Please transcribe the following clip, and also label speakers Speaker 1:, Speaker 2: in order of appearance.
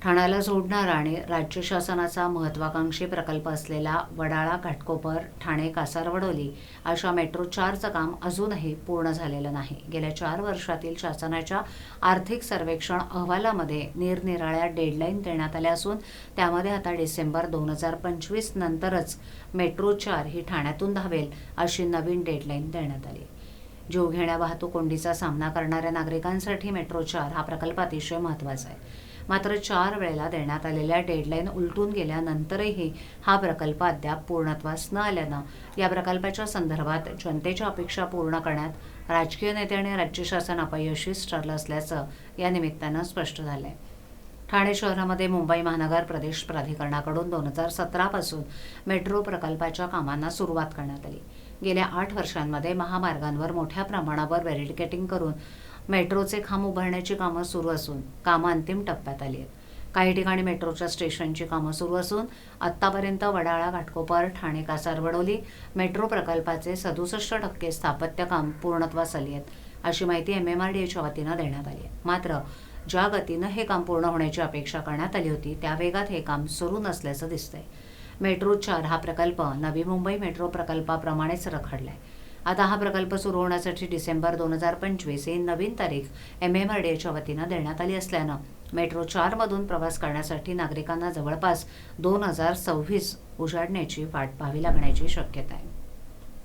Speaker 1: ठाण्याला जोडणारा आणि राज्य शासनाचा महत्त्वाकांक्षी प्रकल्प असलेला वडाळा घाटकोपर ठाणे कासारवडोली अशा मेट्रो 4चं काम अजूनही पूर्ण झालेलं नाही। गेल्या 4 वर्षातील शासनाच्या आर्थिक सर्वेक्षण अहवालामध्ये निरनिराळ्या डेडलाईन देण्यात आल्या असून त्यामध्ये आता डिसेंबर 2025 नंतरच मेट्रो 4 ही ठाण्यातून धावेल अशी नवीन डेडलाईन देण्यात आली। जीवघेण्या वाहतूक कोंडीचा सामना करणाऱ्या नागरिकांसाठी मेट्रो 4 हा प्रकल्प अतिशय महत्त्वाचा आहे। मात्र 4 वेळेला देण्यात आलेल्या डेडलाईन उलटून गेल्यानंतरही हा प्रकल्प अद्याप पूर्णत्वास न आल्यानं या प्रकल्पाच्या संदर्भात जनतेच्या अपेक्षा पूर्ण करण्यात राजकीय नेते आणि राज्य शासन अपयशीच ठरलं असल्याचं या निमित्तानं स्पष्ट झालंय। ठाणे शहरामध्ये मुंबई महानगर प्रदेश प्राधिकरणाकडून 2017 पासून मेट्रो प्रकल्पाच्या कामांना सुरुवात करण्यात आली। गेल्या 8 वर्षांमध्ये महामार्गांवर मोठ्या प्रमाणावर बॅरिकेडिंग करून मेट्रोचे खांब उभारण्याची कामं सुरू असून कामं अंतिम टप्प्यात आली आहेत। काही ठिकाणी मेट्रोच्या स्टेशनची कामं सुरू असून आत्तापर्यंत वडाळा घाटकोपर ठाणे कासारवडोली मेट्रो प्रकल्पाचे 67% स्थापत्य काम पूर्णत्वास आली आहेत, अशी माहिती MMRDAच्या वतीनं देण्यात आली आहे। मात्र ज्या गतीनं हे काम पूर्ण होण्याची अपेक्षा करण्यात आली होती त्या वेगात हे काम सुरू नसल्याचं दिसतंय। मेट्रो 4 हा प्रकल्प नवी मुंबई मेट्रो प्रकल्पाप्रमाणेच रखडलाय। आता हा प्रकल्प सुरू होण्यासाठी डिसेंबर 2025 ही नवीन तारीख MMRDAच्या वतीनं देण्यात आली असल्यानं मेट्रो 4 मधून प्रवास करण्यासाठी नागरिकांना जवळपास 2026 उजाडण्याची वाट पाहावी लागण्याची शक्यता आहे।